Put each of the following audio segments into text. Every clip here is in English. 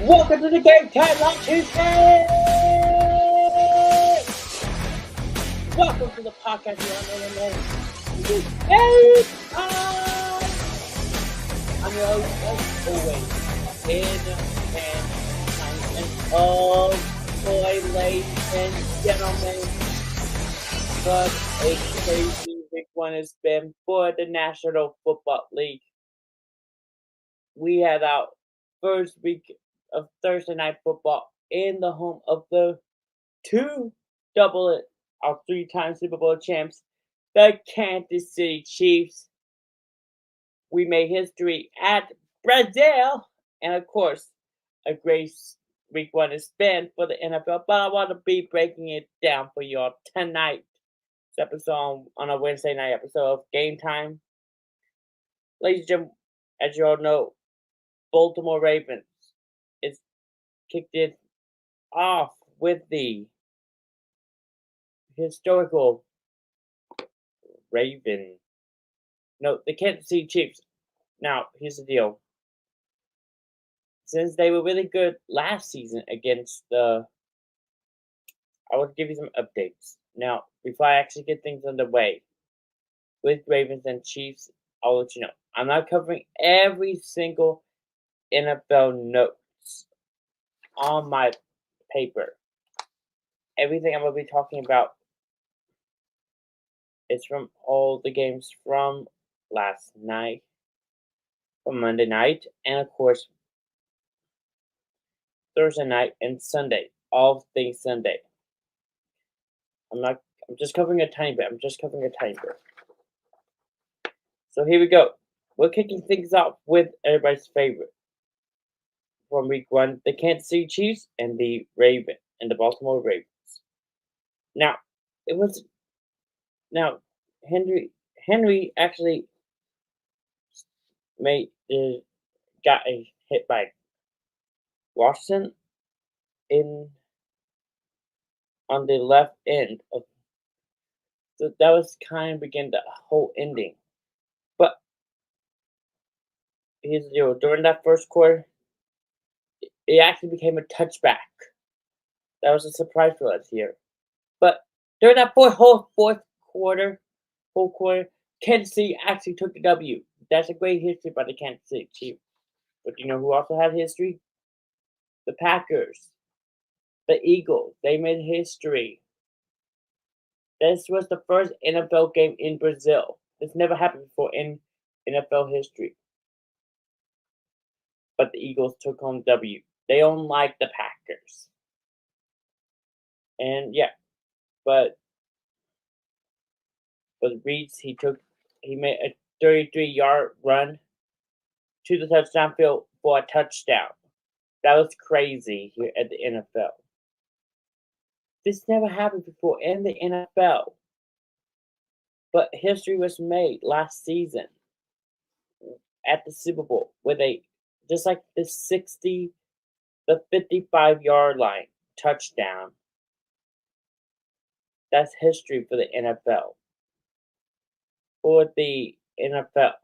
Welcome to the Game Time on Tuesday! Welcome to the podcast here on Game Time! I'm your host, as always, and oh boy, ladies and gentlemen, what a crazy week one has been for the National Football League. We had our first week of Thursday Night Football in the home of the our three-time Super Bowl champs, the Kansas City Chiefs. We made history at Brazil, and of course, a great week one has been for the NFL, but I want to be breaking it down for y'all tonight. This episode on a Wednesday night episode of Game Time. Ladies and gentlemen, as you all know, Baltimore Ravens is kicked it off with the historical the Kansas City Chiefs. Now, here's the deal. Since they were really good last season against I want to give you some updates. Now, before I actually get things underway with Ravens and Chiefs, I'll let you know. I'm not covering every single NFL notes on my paper. Everything I'm going to be talking about is from all the games from last night, from Monday night, and of course Thursday night and Sunday. All things Sunday. I'm just covering a tiny bit. So here we go. We're kicking things off with everybody's favorite from week one, the Kansas City Chiefs and the Baltimore Ravens. Now, Henry actually got a hit by Washington on the left end of, so that was kind of begin the whole ending. But here's the deal: during that first quarter, it actually became a touchback. That was a surprise for us here. But during that whole quarter, Kansas City actually took the W. That's a great history by the Kansas City Chiefs. But you know who also had history? The Packers. The Eagles. They made history. This was the first NFL game in Brazil. This never happened before in NFL history. But the Eagles took home W. They don't like the Packers. And yeah, but Reeds, he made a 33-yard run to the touchdown field for a touchdown. That was crazy here at the NFL. This never happened before in the NFL. But history was made last season at the Super Bowl with just like the 55-yard line touchdown. That's history for the NFL. For the NFL,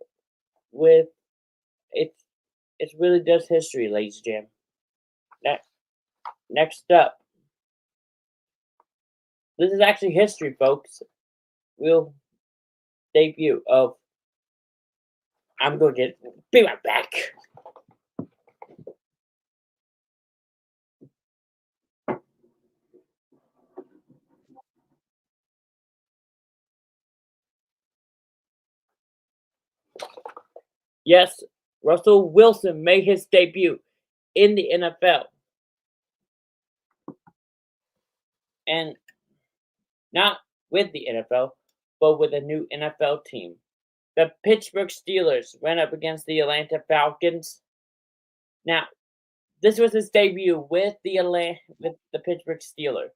it really does history, ladies and gentlemen. Next up, this is actually history, folks. We'll debut of. I'm going to be right back. Yes, Russell Wilson made his debut in the NFL. And not with the NFL, but with a new NFL team. The Pittsburgh Steelers went up against the Atlanta Falcons. Now, this was his debut with the Pittsburgh Steelers.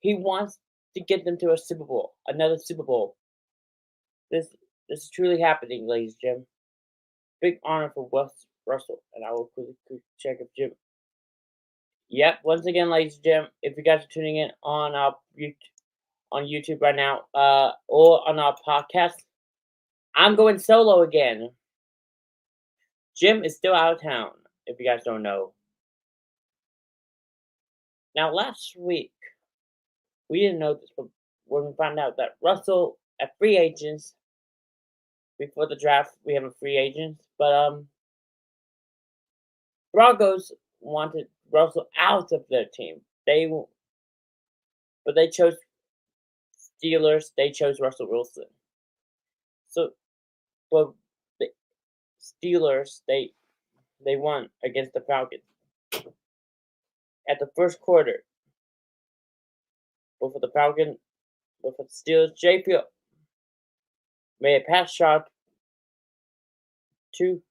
He wants to get them to a Super Bowl, another Super Bowl. This is truly happening, ladies and gentlemen. Big honor for Russell, and I will quickly check if Jim. Yep, once again, ladies and gentlemen, if you guys are tuning in on YouTube right now, or on our podcast, I'm going solo again. Jim is still out of town, if you guys don't know. Now, last week, we didn't know this, but when we found out that Russell at free agents before the draft, we have a free agent, but Broncos wanted Russell out of their team. But they chose Steelers. They chose Russell Wilson. So, but the Steelers they won against the Falcons at the first quarter. But for the Falcons, but for the Steelers, Jay Field made a pass shot to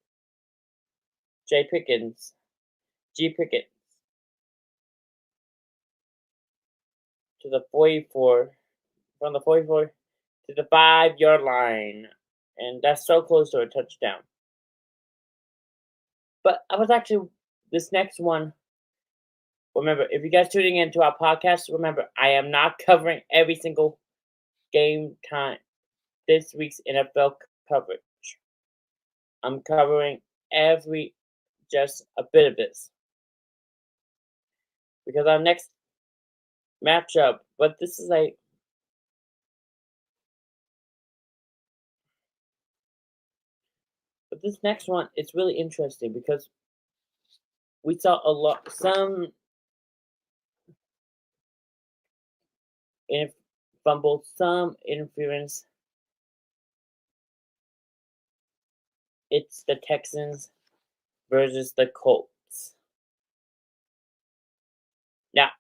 Jay Pickens, G Pickens, to the 44, from the 44 to the 5-yard line, and that's so close to a touchdown. But I was actually this next one. Remember, if you guys tuning into our podcast, remember I am not covering every single game time this week's NFL coverage. I'm covering just a bit of this because our next matchup, but this next one is really interesting because we saw some fumble, some interference. It's the Texans versus the Colts. Now,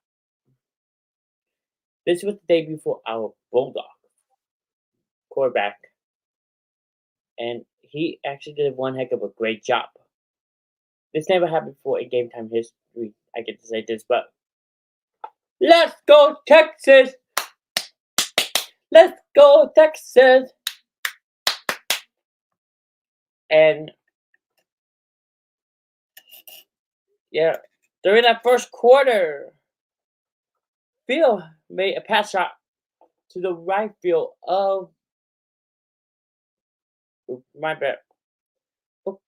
this was the day before our Bulldog quarterback, and he actually did one heck of a great job. This never happened before in game time history. I get to say this, but let's go Texas! Let's go Texas! And yeah, during that first quarter, Field made a pass shot to the right field of my bad.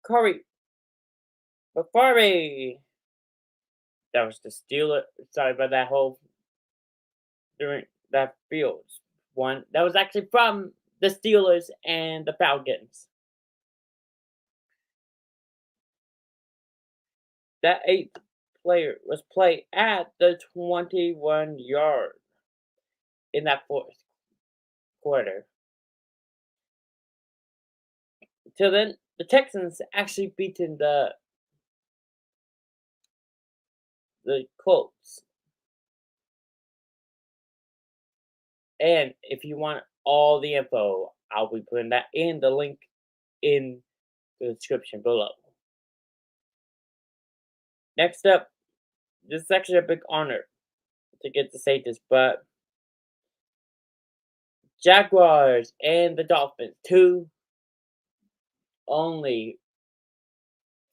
Curry. That was the Steelers. Sorry about that whole during that field one. That was actually from the Steelers and the Falcons. That eighth player was played at the 21-yard in that fourth quarter. Till then, the Texans actually beaten the Colts. And if you want all the info, I'll be putting that in the link in the description below. Next up, this is actually a big honor to get to say this, but Jaguars and the Dolphins, two only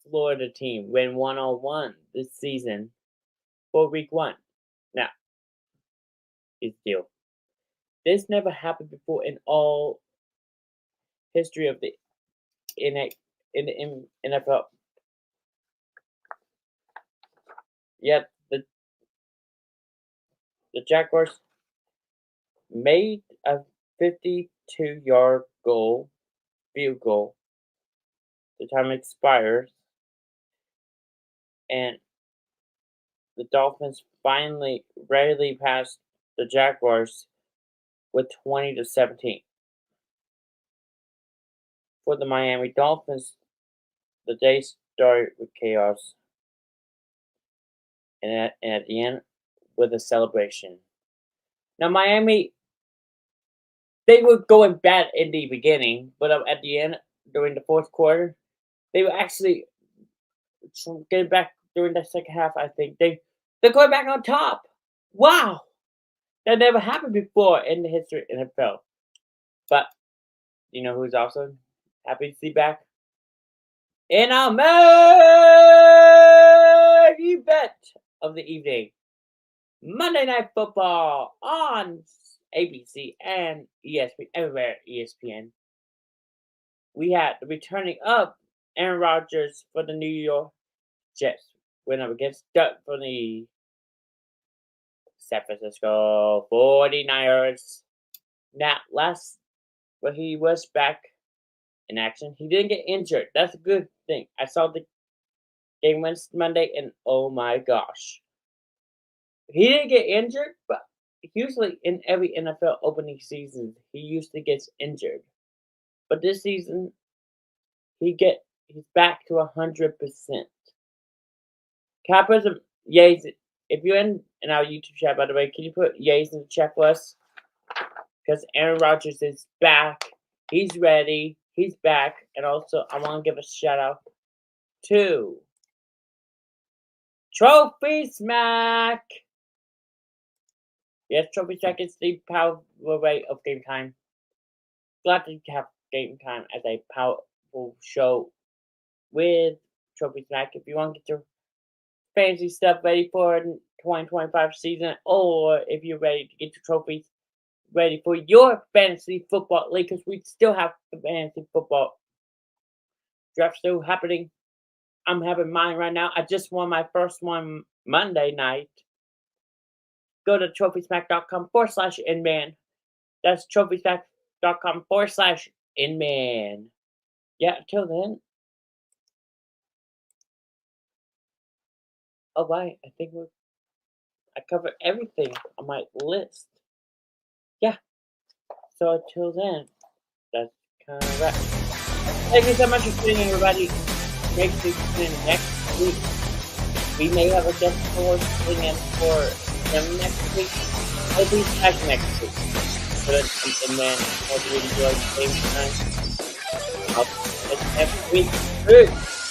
Florida team win 1-1 this season for week 1. Now, here's the deal. This never happened before in all history of the NFL. Yet the Jaguars made a 52-yard field goal. The time expires, and the Dolphins finally rarely passed the Jaguars with 20-17. For the Miami Dolphins, the day started with chaos, and at the end, with a celebration. Now, Miami, they were going bad in the beginning, but at the end, during the fourth quarter, they were actually getting back during the second half. I think they're going back on top. Wow, that never happened before in the history of the NFL. But you know who's also happy to see back? In our main event of the evening, Monday Night Football on ABC and ESPN, everywhere ESPN. We had the returning of Aaron Rodgers for the New York Jets, went up against Doug for the San Francisco 49ers. Now, when he was back in action, he didn't get injured. That's a good thing. I saw the game Wednesday, Monday, and oh my gosh. He didn't get injured, but usually in every NFL opening season, he usually gets injured. But this season, he's back to 100%. Can I put some yays? If you're in our YouTube chat, by the way, can you put yays in the checklist? Because Aaron Rodgers is back. He's ready. He's back. And also, I want to give a shout out to Trophy Smack. Yes, Trophy Smack is the powerful way of Game Time. Glad to have Game Time as a powerful show with Trophy Smack. If you want to get your fantasy stuff ready for 2025 season, or if you're ready to get your trophies ready for your fantasy football league, because we still have the fantasy football draft still happening. I'm having mine right now. I just won my first one Monday night. Go to trophysmack.com/inman. That's trophysmack.com/inman. Yeah, until then. All right, I think I covered everything on my list. Yeah. So until then, that's kind of right. Thank you so much for tuning in, everybody. Make sure to tune in next week. We may have a guest tuning in for them next week. Maybe back next week. So that's something, man. Hope you enjoy the same time. I'll see you next week. Peace.